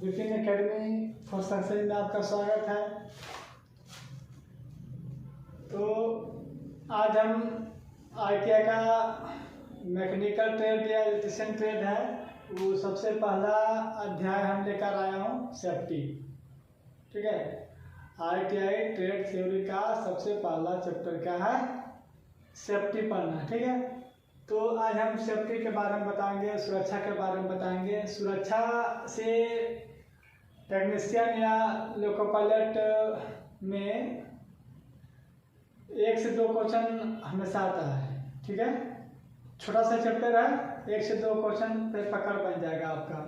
Vipin academy for success में आपका स्वागत है। तो आज हम ITI का मैकेनिकल ट्रेड या इलेक्ट्रिशियन ट्रेड है, वो सबसे पहला अध्याय हम लेकर आया हूँ सेफ्टी। ठीक है, ITI ट्रेड थ्योरी का सबसे पहला चैप्टर क्या है? सेफ्टी पढ़ना। ठीक है, तो आज हम सेफ्टी के बारे में बताएंगे, सुरक्षा के बारे में बताएंगे। सुरक्षा से टेक्नीशियन या लोको पायलट में 1 से 2 क्वेश्चन हमेशा आता है। ठीक है, छोटा सा चैप्टर है, 1 से 2 क्वेश्चन पे पकड़ बन जाएगा आपका,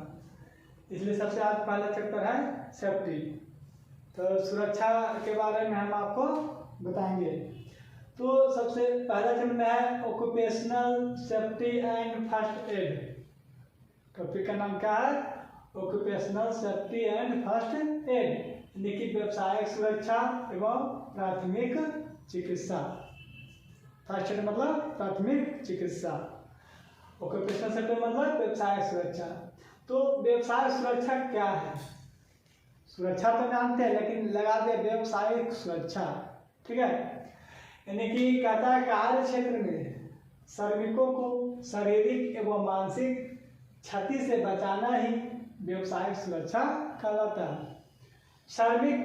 इसलिए सबसे आज पहला चैप्टर है सेफ्टी। तो सुरक्षा के बारे में हम आपको बताएंगे। तो सबसे पहला चैप्टर में है occupational safety and first aid. Topic का नाम क्या है? Occupational safety and first aid, यानी कि व्यावसायिक सुरक्षा एवं प्राथमिक चिकित्सा। फर्स्ट एड मतलब प्राथमिक चिकित्सा, ऑक्यूपेशनल सेफ्टी मतलब व्यवसायिक सुरक्षा। तो व्यवसायिक सुरक्षा क्या है? सुरक्षा तो जानते हैं, लेकिन लगा दे व्यवसायिक सुरक्षा। ठीक है, यानी कि कहता है कार्य क्षेत्र में श्रमिकों को शारीरिक एवं मानसिक क्षति से बचाना ही व्यवसायिक सुरक्षा कहलाता है। श्रमिक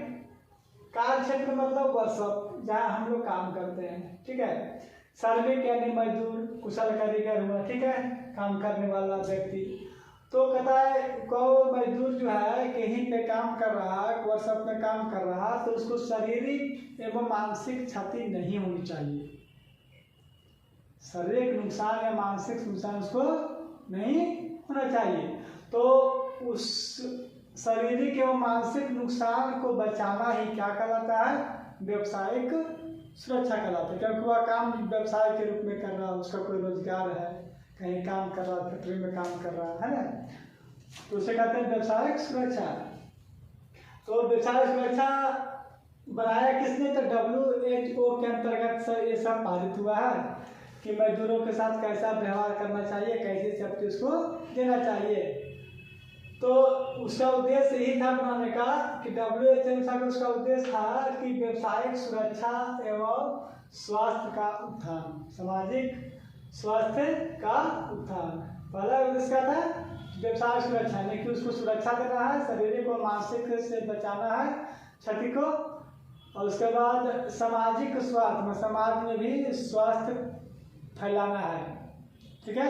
कार्य क्षेत्र मतलब वर्कशॉप, जहाँ हम लोग काम करते हैं। ठीक है, श्रमिक यानी मजदूर, कुशल कारीगर हुआ। ठीक है, काम करने वाला व्यक्ति। तो कहता है को मजदूर जो है कहीं पे काम कर रहा है, वर्कशॉप में काम कर रहा है, तो उसको शारीरिक एवं मानसिक क्षति नहीं होनी चाहिए। शारीरिक नुकसान या मानसिक नुकसान उसको नहीं होना चाहिए। तो उस शारीरिक एवं मानसिक नुकसान को बचाना ही क्या कहलाता है? व्यवसायिक सुरक्षा कहलाता है। क्योंकि वह काम व्यवसाय के रूप में कर रहा है, उसका कोई रोजगार है, कहीं काम कर रहा है, फैक्ट्री में काम कर रहा है ना, तो उसे कहते हैं व्यवसायिक सुरक्षा। तो व्यवसायिक सुरक्षा बनाया किसने? तो WHO के अंतर्गत सर ये सब पारित हुआ है कि मजदूरों के साथ कैसा व्यवहार करना चाहिए, कैसी सेफ्टी उसको देना चाहिए। तो उसका उद्देश्य यही था बनाने का कि WHO का उसका उद्देश्य था कि व्यवसायिक सुरक्षा एवं स्वास्थ्य का उत्थान, सामाजिक स्वास्थ्य का उत्थान। पहला उद्देश्य क्या था? व्यवसाय सुरक्षा, यानी कि उसको सुरक्षा देना है, शारीरिक और मानसिक से बचाना है क्षति को। और उसके बाद सामाजिक स्वास्थ्य में समाज में भी स्वास्थ्य फैलाना है। ठीक है,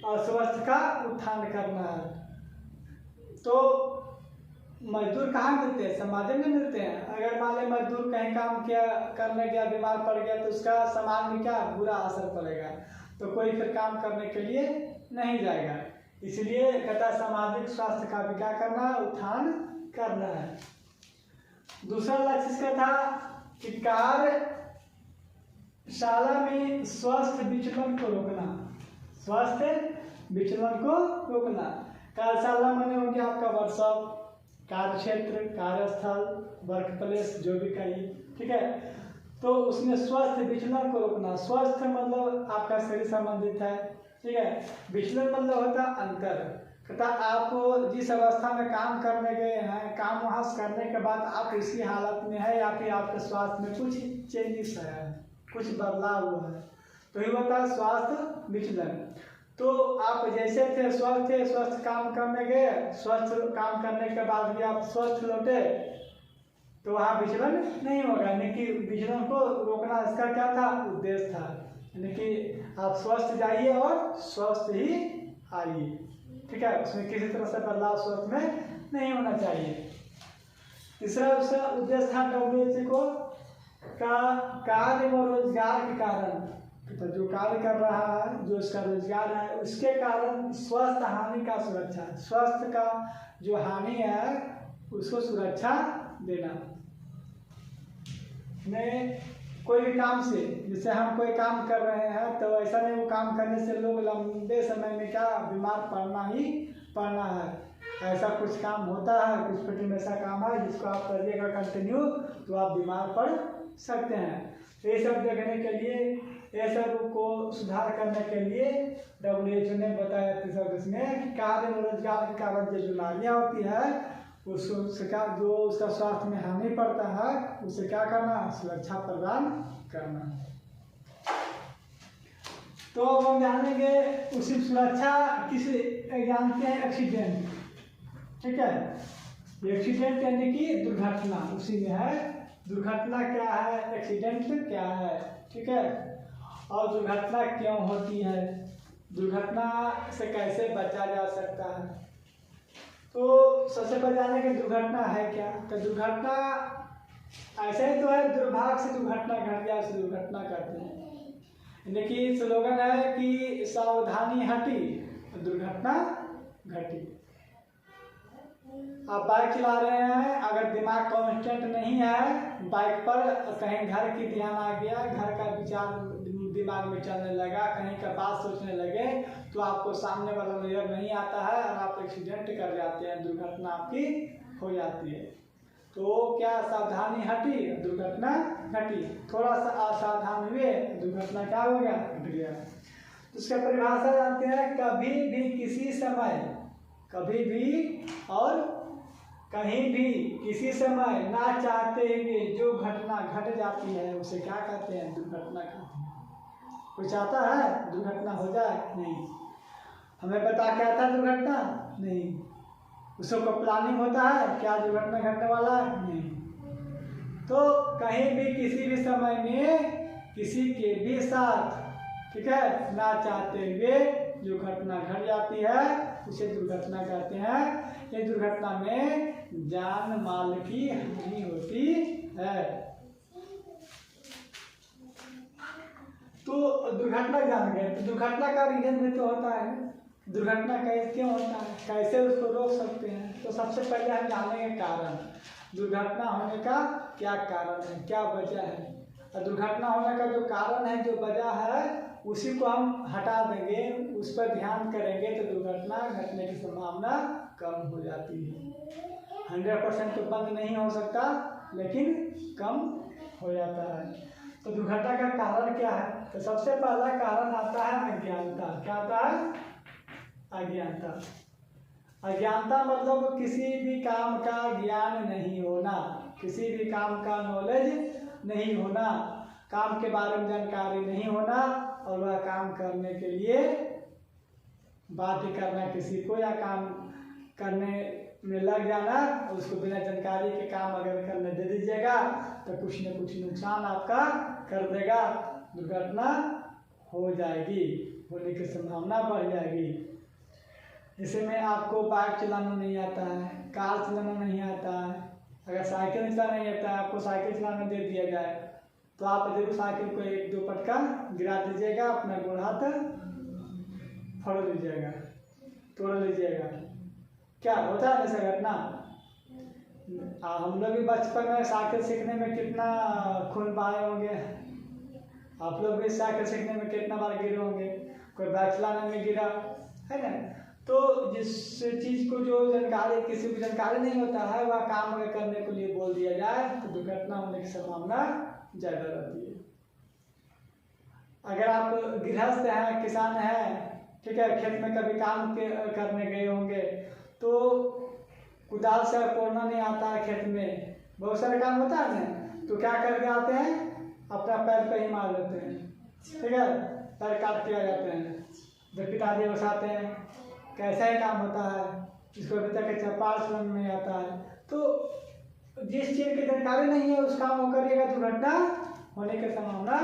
और स्वास्थ्य का उत्थान करना है। तो मजदूर कहाँ मिलते हैं? समाज में मिलते हैं। अगर मान लें मजदूर कहीं काम किया, करने गया, बीमार पड़ गया, तो उसका समाज में क्या बुरा असर पड़ेगा, तो कोई फिर काम करने के लिए नहीं जाएगा। इसलिए कहता सामाजिक स्वास्थ्य का भी क्या करना है? उत्थान करना है। दूसरा लक्ष्य इसका था कि कार्यशाला में स्वास्थ्य विचलन को रोकना, स्वास्थ्य विचलन को रोकना। कार्यशाला माने होंगे आपका वर्कशॉप, कार्य क्षेत्र, कार्यस्थल, वर्क प्लेस, जो भी कहीं। ठीक है, तो उसमें स्वास्थ्य विचलन को रोकना। स्वास्थ्य मतलब आपका शरीर संबंधित है। ठीक है, विचलन मतलब होता है अंतर। कहता आप जिस अवस्था में काम करने गए हैं, काम वहाँ करने के बाद आप इसी हालत में है या फिर आपके स्वास्थ्य में कुछ चेंजेस है, कुछ बदलाव हुआ है, तो ये होता है स्वास्थ्य विचलन। तो आप जैसे थे स्वस्थ काम करने गए, स्वस्थ काम करने के बाद भी आप स्वस्थ लौटे, तो वहाँ विचलन नहीं होगा। यानी कि विचलन को रोकना इसका क्या था? उद्देश्य था। यानी कि आप स्वस्थ जाइए और स्वस्थ ही आइए। ठीक है, उसमें किसी तरह से बदलाव स्वस्थ में नहीं होना चाहिए। तीसरा उसका उद्देश्य था WHO को का कार्य व रोजगार के कारण, तो जो कार्य कर रहा है, जो उसका रोजगार है, उसके कारण स्वास्थ्य हानि का सुरक्षा, स्वास्थ्य का जो हानि है उसको सुरक्षा देना। में कोई भी काम से, जैसे हम कोई काम कर रहे हैं, तो ऐसा नहीं वो काम करने से लोग लंबे समय में क्या बीमार पड़ना ही पड़ना है। ऐसा कुछ काम होता है, कुछ फैक्ट्री में ऐसा काम है जिसको आप करिएगा कंटिन्यू, तो आप बीमार पड़ सकते हैं। ये सब देखने के लिए, ये सब को सुधार करने के लिए WHO ने बताया इसमें कि कार्य में रोजगार के कारण जो बीमारियाँ होती है उसका जो उसका स्वास्थ्य में हानि पड़ता है उसे क्या करना, सुरक्षा प्रदान करना। तो हम जानेंगे उसी सुरक्षा किसे जानते हैं, एक्सीडेंट। ठीक है, एक्सीडेंट यानी कि दुर्घटना, उसी में है दुर्घटना क्या है, एक्सीडेंट क्या है। ठीक है, और दुर्घटना क्यों होती है, दुर्घटना से कैसे बचा जा सकता है। तो सबसे पहले जाने कि दुर्घटना है क्या। तो दुर्घटना ऐसे ही तो है, दुर्भाग्य से दुर्घटना घट गया उसे दुर्घटना कहते हैं। यानी कि स्लोगन है कि सावधानी हटी दुर्घटना घटी। आप बाइक चला रहे हैं, अगर दिमाग कांस्टेंट नहीं है बाइक पर, कहीं घर की ध्यान आ गया, घर का विचार दिमाग में चलने लगा, कहीं का बात सोचने लगे तो आपको सामने वाला नजर नहीं आता है और आप एक्सीडेंट कर जाते हैं, दुर्घटना आपकी हो जाती है। तो क्या सावधानी हटी दुर्घटना घटी, थोड़ा सा असावधान हुए दुर्घटना क्या हो गया, घट गया। तो उसका परिभाषा जानते हैं, कभी भी किसी समय, कभी भी और कहीं भी किसी समय ना चाहते हुए जो घटना घट जाती है उसे क्या कहते हैं, दुर्घटना कहते हैं। कोई चाहता है दुर्घटना हो जाए, नहीं। हमें पता क्या था दुर्घटना, नहीं। उसको प्लानिंग होता है क्या दुर्घटना घटने वाला है, नहीं। तो कहीं भी किसी भी समय में किसी के भी साथ, ठीक है, ना चाहते हुए जो घटना घट जाती है उसे दुर्घटना कहते हैं। ये दुर्घटना में जान माल की हानि होती है। तो दुर्घटना जान गए, तो दुर्घटना का रीजन भी तो होता है, दुर्घटना कैसे क्यों होता है, कैसे उसको रोक सकते हैं। तो सबसे पहले हम जानेंगे कारण, दुर्घटना होने का क्या कारण है, क्या वजह है। और दुर्घटना होने का जो कारण है, जो वजह है, उसी को हम हटा देंगे, उस पर ध्यान करेंगे तो दुर्घटना घटने की संभावना कम हो जाती है। 100% तो बंद नहीं हो सकता, लेकिन कम हो जाता है। तो दुर्घटना का कारण क्या है, तो सबसे पहला कारण आता है अज्ञानता। क्या आता है, अज्ञानता। अज्ञानता मतलब किसी भी काम का ज्ञान नहीं होना, किसी भी काम का नॉलेज नहीं होना, काम के बारे में जानकारी नहीं होना और वह काम करने के लिए बाध्य करना किसी को, या काम करने में लग जाना और उसको बिना जानकारी के काम अगर करने दे दीजिएगा तो कुछ न कुछ नुकसान आपका कर देगा, दुर्घटना हो जाएगी, होने की संभावना बढ़ जाएगी। जैसे में आपको बाइक चलाना नहीं आता है, कार चलाना नहीं आता है, अगर साइकिल चलाना नहीं आता है, आपको साइकिल चलाना दे दिया जाए तो आप जरूर साइकिल को 1-2 पटका गिरा दीजिएगा, अपना गोड़ हाथ फोड़ लीजिएगा, तोड़ लीजिएगा। क्या होता है ऐसा घटना। हम लोग भी बचपन में साइकिल सीखने में कितना खून बहाए होंगे, आप लोग भी साइकिल सीखने में कितना बार गिरे होंगे, कोई बाइक चलाने में गिरा है ना। तो जिस चीज़ को जो जानकारी, किसी को जानकारी नहीं होता है, वह काम अगर करने के लिए बोल दिया जाए तो दुर्घटना होने की संभावना ज़्यादा रहती है। अगर आप गृहस्थ हैं, किसान हैं, ठीक है, खेत में कभी काम करने गए होंगे तो कुदाल से कोड़ना नहीं आता है, खेत में बहुत सारे काम होता है ना, तो क्या करके आते हैं, अपना पैर पे ही मार देते हैं, ठीक है, पैर काट के आ जाते हैं, जब पिताजी बसाते हैं। कैसा ही काम होता है, जिसको अभी तक चपाल समझ में आता है। तो जिस चीज़ की जानकारी नहीं है उस काम को करिएगा, दुर्घटना होने की संभावना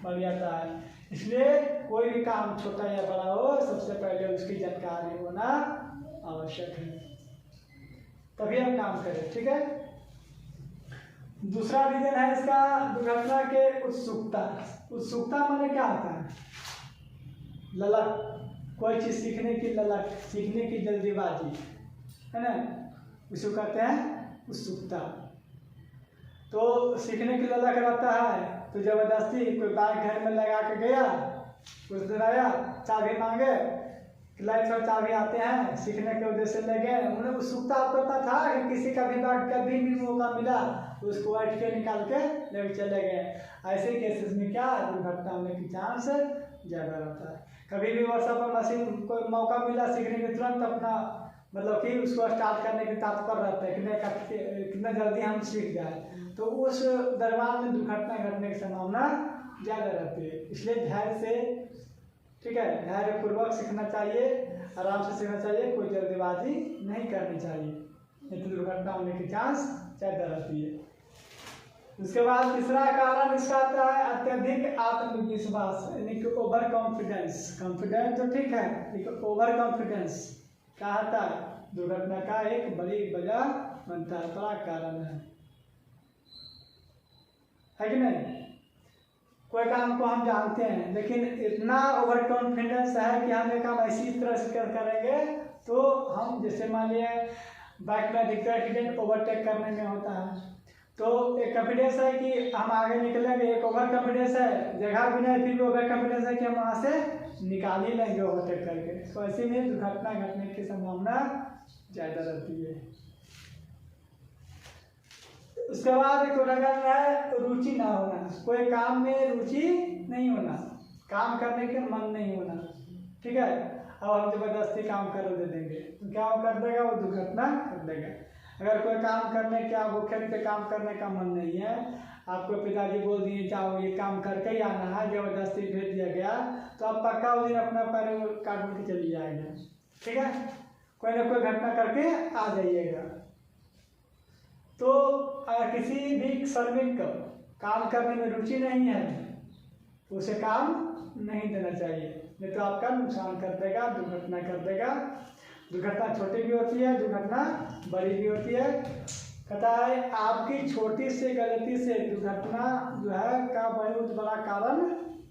बढ़ जाता है। इसलिए कोई भी काम छोटा या बड़ा हो, सबसे पहले उसकी जानकारी होना आवश्यक है, तभी हम काम करें, ठीक है। दूसरा रीजन है इसका दुर्घटना के उत्सुकता। उत्सुकता माने क्या होता है, ललक, कोई चीज सीखने की ललक, सीखने की जल्दीबाजी, है ना, उसको कहते हैं उत्सुकता। तो सीखने की ललक रहता है तो जबरदस्ती कोई बाइक घर में लगा के गया, कुछ दिन आया, चाबी मांगे, लाइट और चाबी आते हैं सीखने के उद्देश्य से लगे, उन्हें उत्सुकता करता था कि किसी का भी बात कभी भी मौका मिला उसको हट के निकाल के लेके चले गए। ऐसे केसेस में क्या दुर्घटना होने की चांस ज़्यादा रहता है। कभी भी वर्कशॉप पर मशीन को मौका मिला सीखने के तुरंत अपना मतलब कि उसको स्टार्ट करने के तात्पर रहता है कितना जल्दी हम सीख जाए, तो उस दरम्यान में दुर्घटना घटने की संभावना ज़्यादा रहती है। इसलिए धैर्य से, ठीक है, धैर्यपूर्वक सीखना चाहिए, आराम से सीखना चाहिए, कोई जल्दबाजी नहीं करनी चाहिए, नहीं तो दुर्घटना होने की चांस ज़्यादा रहती है। उसके बाद तीसरा कारण इसका आता है अत्यधिक आत्मविश्वास, यानी कि ओवर कॉन्फिडेंस। कॉन्फिडेंस तो ठीक है, लेकिन ओवर कॉन्फिडेंस क्या होता है, दुर्घटना का एक बड़ी वजह बनता है, बड़ा कारण है कि नहीं। कोई काम को हम जानते हैं लेकिन इतना ओवर कॉन्फिडेंस है कि हम एक काम ऐसी तरह से करेंगे तो हम, जैसे मान लिया बाइक में अधिकतर एक्सीडेंट ओवरटेक करने में होता है, तो एक कॉन्फिडेंस है कि हम आगे निकलेंगे, एक ओवर कॉन्फिडेंस है, जगह भी नहीं फिर भी ओवर कॉन्फिडेंस है कि हम वहाँ से निकाल ही लेंगे ओवरटेक करके, तो ऐसे में दुर्घटना घटने की संभावना ज़्यादा रहती है। उसके बाद एक उदाहरण है रुचि ना होना, कोई काम में रुचि नहीं होना, काम करने के मन नहीं होना, ठीक है, अब हम जबरदस्ती काम कर दे देंगे तो क्या वो कर देगा, वो दुर्घटना कर देगा। अगर कोई काम करने का भूखे पे काम करने का मन नहीं है, आपको पिताजी बोल दिए जाओ ये काम करके ही आना है, जबरदस्ती भेज दिया गया, तो आप पक्का उस दिन अपना पैर काट के चली जाएगा, ठीक है, कोई ना कोई घटना करके आ जाइएगा। तो किसी भी श्रमिक को काम करने में रुचि नहीं है उसे काम नहीं देना चाहिए, नहीं तो आपका नुकसान कर देगा, दुर्घटना कर देगा। दुर्घटना छोटी भी होती है, दुर्घटना बड़ी भी होती है। कहता है आपकी छोटी सी गलती से दुर्घटना जो है का बहुत बड़ा कारण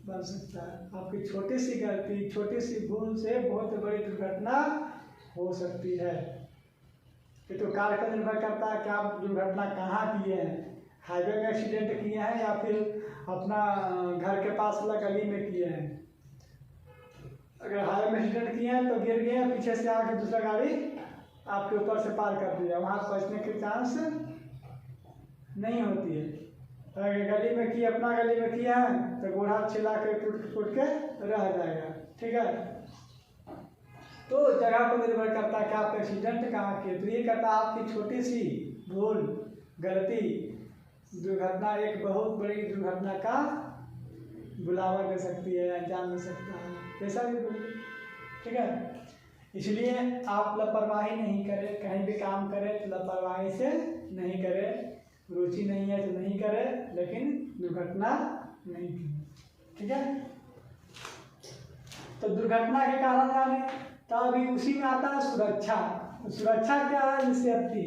बन सकता है। आपकी छोटी सी गलती, छोटी सी भूल से बहुत बड़ी दुर्घटना हो सकती है। ये तो कार पर निर्भर करता है कि आप दुर्घटना कहाँ किए हैं, हाईवे में एक्सीडेंट किए हैं या फिर अपना घर के पास वाला गली में किए हैं। अगर हाईवे में एक्सीडेंट किए हैं तो गिर गए हैं, पीछे से आके दूसरा गाड़ी आपके ऊपर से पार कर दिया, वहाँ बचने के चांस नहीं होती है। अगर गली में किए, अपना गली में किया है तो गोड़ा छिला के टूट के रह जाएगा, ठीक है। तो जगह पर निर्भर करता है कि आप एक्सीडेंट कहाँ किए, तो ये कहता है आपकी छोटी सी भूल, गलती, दुर्घटना एक बहुत बड़ी दुर्घटना का बुलावा दे सकती है, अंजाम दे सकता है, कैसा भी बोलिए, ठीक है। इसलिए आप लापरवाही नहीं करें, कहीं भी काम करें तो लापरवाही से नहीं करें, रुचि नहीं है तो नहीं करें, लेकिन दुर्घटना नहीं की, ठीक है। तो दुर्घटना के कारण जाने तो अभी उसी में आता है सुरक्षा। सुरक्षा क्या है, सेफ्टी।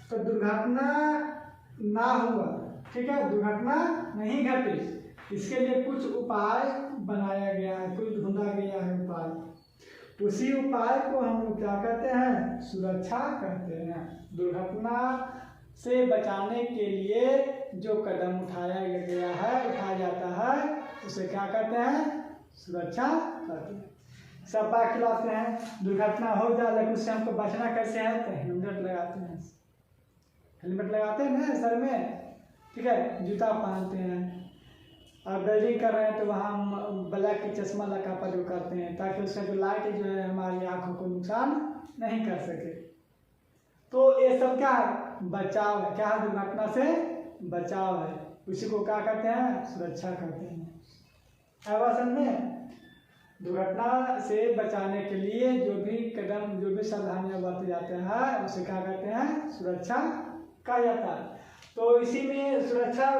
तो दुर्घटना ना हुआ, ठीक है, दुर्घटना नहीं घटे, इसके लिए कुछ उपाय बनाया गया है, कुछ ढूंढा गया है उपाय। उसी उपाय को हम लोग क्या कहते हैं, सुरक्षा कहते हैं। दुर्घटना से बचाने के लिए जो कदम उठाया जाता है उसे क्या कहते हैं, सुरक्षा कहते हैं। सब बात खिलाते हैं, दुर्घटना हो जाए लेकिन उससे हमको बचना कैसे है, तो हेलमेट लगाते हैं, हेलमेट लगाते हैं ना सर में, ठीक है, जूता पहनते हैं। और वेल्डिंग कर रहे हैं तो वहाँ हम ब्लैक की चश्मा लगा प्रयोग करते हैं ताकि उसका जो लाइट जो है हमारी आंखों को नुकसान नहीं कर सके। तो ये सब क्या है, बचाव है, क्या है, दुर्घटना से बचाव है, उसी को क्या कहते हैं, सुरक्षा कहते हैं। अब समझे, दुर्घटना से बचाने के लिए जो भी कदम, जो भी सावधानियां बरते जाते हैं उसे क्या कहते हैं, सुरक्षा कहा जाता है। तो इसी में सुरक्षा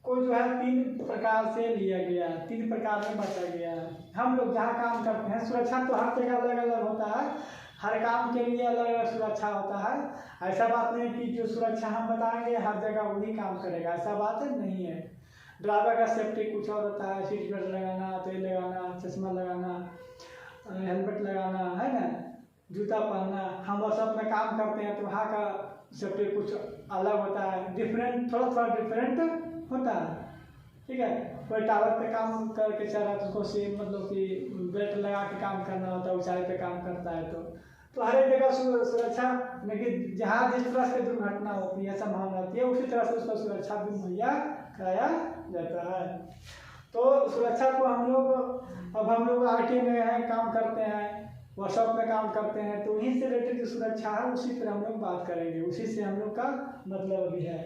को जो है 3 प्रकार से लिया गया है, 3 प्रकार में बांटा गया है। हम लोग जहाँ काम करते हैं, सुरक्षा तो हर जगह अलग अलग होता है, हर काम के लिए अलग अलग सुरक्षा होता है। ऐसा बात नहीं कि जो सुरक्षा हम बताएंगे हर जगह वही काम करेगा, ऐसा बात नहीं है। ड्राइवर का सेफ्टी कुछ और होता है, सीट बेल्ट लगाना, तेल लगाना, चश्मा लगाना, हेलमेट लगाना, है ना, जूता पहनना। हम वर्कशॉप में काम करते हैं तो वहाँ का सेफ्टी कुछ अलग होता है, डिफरेंट, थोड़ा डिफरेंट होता है, ठीक है। कोई टावर पे काम करके चल रहा है तो उसको सेम मतलब कि बेल्ट लगा के काम करना होता है, ऊंचाई पे काम करता है तो हर एक जगह सुरक्षा लेकिन जहाँ जिस तरह से दुर्घटना होती है संभावना होती है उसी तरह से उसका सुरक्षा भी मुहैया कराया जाता है। तो सुरक्षा को हम लोग आईटी में हैं, काम करते हैं, वर्कशॉप में काम करते हैं, तो वहीं से रिलेटेड जो सुरक्षा है उसी पर हम लोग बात करेंगे, उसी से हम लोग का मतलब भी है।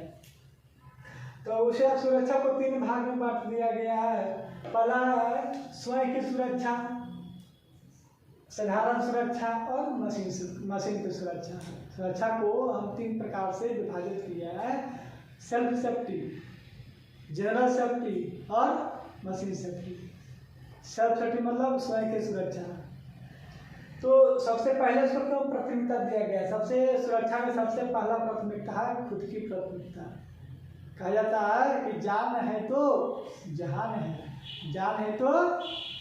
तो उसे अब सुरक्षा को 3 भाग में बांट दिया गया है। पहला है स्वयं की सुरक्षा, साधारण सुरक्षा और मशीन की सुरक्षा। सुरक्षा को हम 3 प्रकार से विभाजित किया है, सेल्फ सेफ्टी, जनरल सेफ्टी और मशीन सेफ्टी। सेल्फ सेफ्टी मतलब स्वयं की सुरक्षा। तो सबसे पहले उसको प्राथमिकता दिया गया है। सबसे सुरक्षा में सबसे पहला प्राथमिकता है खुद की प्राथमिकता। कहा जाता है कि जान है तो जहान है, जान है तो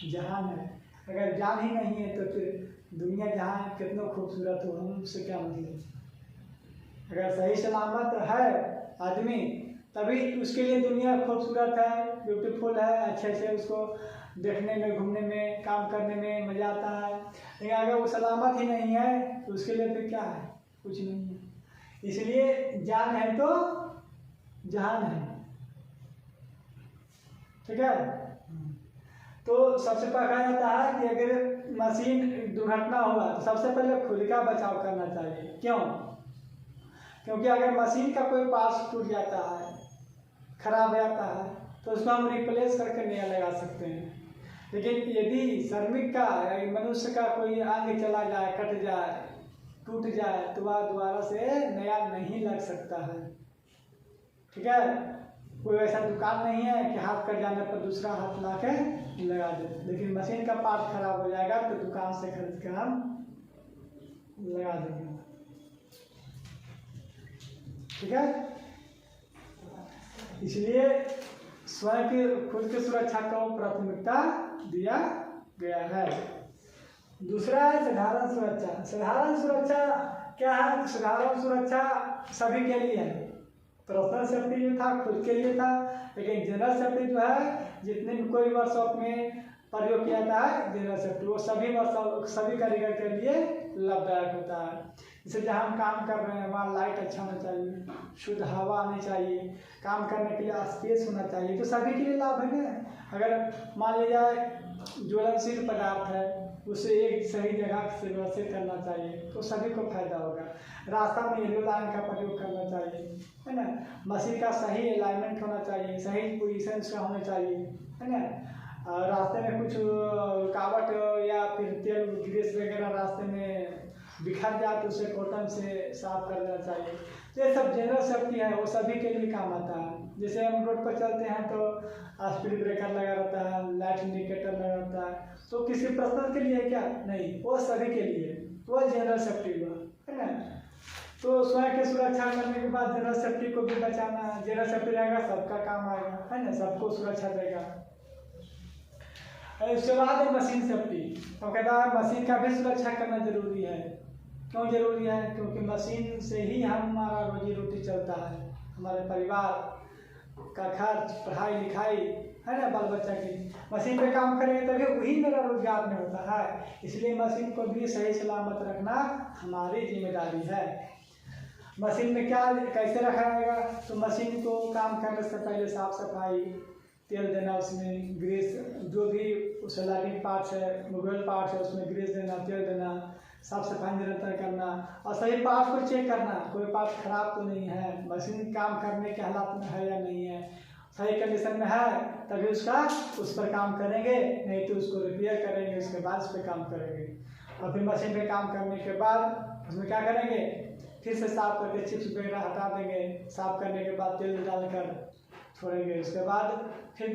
जहान है। अगर जान ही नहीं है तो फिर दुनिया जहाँ कितना खूबसूरत हो, हमसे क्या मतलब। अगर सही सलामत है आदमी तभी उसके लिए दुनिया खूबसूरत है, ब्यूटीफुल है, अच्छे से उसको देखने में, घूमने में, काम करने में मज़ा आता है। लेकिन अगर वो सलामत ही नहीं है तो उसके लिए फिर क्या है, कुछ नहीं है। इसलिए जान है तो जहान है, ठीक है। तो सबसे पहले कहा जाता है कि अगर मशीन दुर्घटना हुआ तो सबसे पहले खुद का बचाव करना चाहिए। क्यों? क्योंकि अगर मशीन का कोई पार्ट टूट जाता है, खराब हो जाता है, तो उसको हम रिप्लेस करके नया लगा सकते हैं। लेकिन यदि श्रमिक का या मनुष्य का कोई अंग चला जाए, कट जाए, टूट जाए तो वह दोबारा से नया नहीं लग सकता है, ठीक है। कोई ऐसा दुकान नहीं है कि हाथ कट जाने पर दूसरा हाथ ला के लगा दे। लेकिन मशीन का पार्ट खराब हो जाएगा तो दुकान से खरीद कर हम लगा देंगे, ठीक है। इसलिए स्वयं की खुद की सुरक्षा को प्राथमिकता दिया गया है। दूसरा है साधारण सुरक्षा। साधारण सुरक्षा क्या है? साधारण सुरक्षा सभी के लिए है। पर्सनल सेफ्टी जो था खुद के लिए था, लेकिन जनरल सेफ्टी जो है जितने भी कोई वर्कशॉप में प्रयोग किया जाता है जनरल सेफ्टी, वो सभी वर्कशॉप सभी कारीगर के लिए लाभदायक होता है। जैसे जहाँ हम काम कर रहे हैं वहाँ लाइट अच्छा होना चाहिए, शुद्ध हवा आनी चाहिए, काम करने के लिए स्पेस होना चाहिए, तो सभी के लिए लाभ है ना। अगर मान लिया ज्वलनशील पदार्थ है उसे एक सही जगह से व्यवस्थित करना चाहिए तो सभी को फायदा होगा। रास्ता में येलो लाइन का प्रयोग करना चाहिए, है ना। मशीन का सही अलाइनमेंट होना चाहिए, सही पोजीशन का होना चाहिए, है ना। रास्ते में कुछ रुकावट या फिर तेल ग्रीस वगैरह रास्ते में बिखर जाए तो उसे कॉटन से साफ कर देना चाहिए। तो ये सब जनरल सेफ्टी है, वो सभी के लिए काम आता है। जैसे हम रोड पर चलते हैं तो स्पीड ब्रेकर लगा रहता है, लाइट इंडिकेटर लगा रहता है, तो किसी पर्सनल के लिए क्या नहीं, वो सभी के लिए, वो जनरल सेफ्टी हुआ, है ना। तो स्वयं की सुरक्षा करने के बाद जनरल सेफ्टी को भी बचाना, जनरल सेफ्टी रहेगा सबका काम आएगा, है ना, सबको सुरक्षा देगा। उसके बाद मशीन सेफ्टी, तो कहता है मशीन का भी सुरक्षा करना जरूरी है। क्यों जरूरी है? क्योंकि मशीन से ही हमारा रोजी रोटी चलता है, हमारे परिवार का खर्च, पढ़ाई लिखाई, है ना, बाल बच्चा की। मशीन पे काम करेंगे तभी वही मेरा रोजगार में होता है। इसलिए मशीन को भी सही सलामत रखना हमारी जिम्मेदारी है। मशीन में क्या कैसे रखा जाएगा? तो मशीन को काम करने से पहले साफ सफाई, तेल देना, उसमें ग्रीस, जो भी उस लाइटिंग पार्ट्स है, मोबाइल पार्ट्स है, उसमें ग्रीस देना, तेल देना, साफ सफाई निरंतर करना और सही पार्ट को चेक करना, कोई पार्ट खराब तो नहीं है, मशीन काम करने के हालात में है या नहीं है। सही कंडीशन में है तभी उस पर काम करेंगे, नहीं तो उसको रिपेयर करेंगे, उसके बाद उस पर काम करेंगे। और फिर मशीन पे काम करने के बाद उसमें क्या करेंगे, फिर से साफ करके चिप्स वगैरह हटा देंगे, साफ करने के बाद तेल डालकर छोड़ेंगे। उसके बाद फिर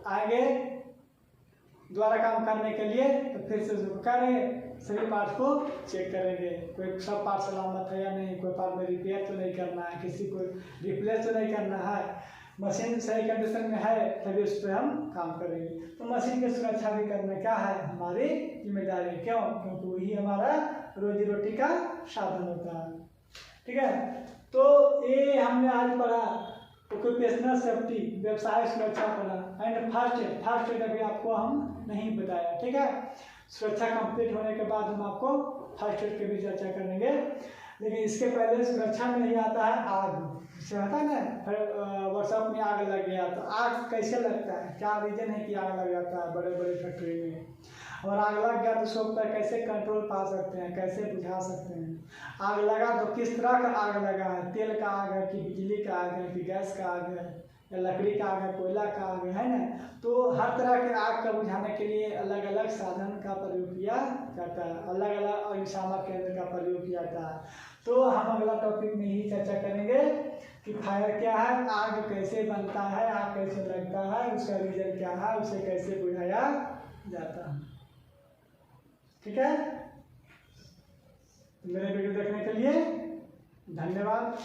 आएंगे दोबारा काम करने के लिए, तो फिर से करेंगे, सभी पार्ट को चेक करेंगे, कोई सब पार्ट सलामत है या नहीं, कोई पार्ट में रिपेयर तो नहीं करना है, किसी को रिप्लेस तो नहीं करना है, मशीन सही कंडीशन में है तभी उस पर हम काम करेंगे। तो मशीन की सुरक्षा भी करना क्या है, हमारी जिम्मेदारी। क्यों? क्योंकि वही हमारा रोजी रोटी का साधन होता है, ठीक है। तो ये हमने आज पढ़ा, तो कोई ऑक्यूपेशनल सेफ्टी, व्यवसाय सुरक्षा प्रदान, एंड फर्स्ट एड अभी आपको हम नहीं बताया, ठीक है। सुरक्षा कंप्लीट होने के बाद हम आपको फर्स्ट एड की भी चर्चा करेंगे, लेकिन इसके पहले सुरक्षा में नहीं आता है आग। इससे आता है ना, फिर वर्कशॉप में आग लग गया तो आग कैसे लगता है, क्या रीजन है कि आग लग जाता है बड़े बड़े फैक्ट्री में, और आग लग गया तो उसके ऊपर कैसे कंट्रोल पा सकते हैं, कैसे बुझा सकते हैं। आग लगा तो किस तरह का आग लगा है, तेल का आग है कि बिजली का आग है कि गैस का आग है या लकड़ी का आग है, कोयला का आग है ना। तो हर तरह के आग का बुझाने के लिए अलग अलग साधन का प्रयोग किया जाता है, अलग अलग अग्निशामक केंद्र का प्रयोग किया जाता है। तो हम अगला टॉपिक में ही चर्चा करेंगे कि फायर क्या है, आग कैसे बनता है, आग कैसे लगता है, उसका रीजन क्या है, उसे कैसे बुझाया जाता है। ठीक है, मेरे वीडियो देखने के लिए धन्यवाद।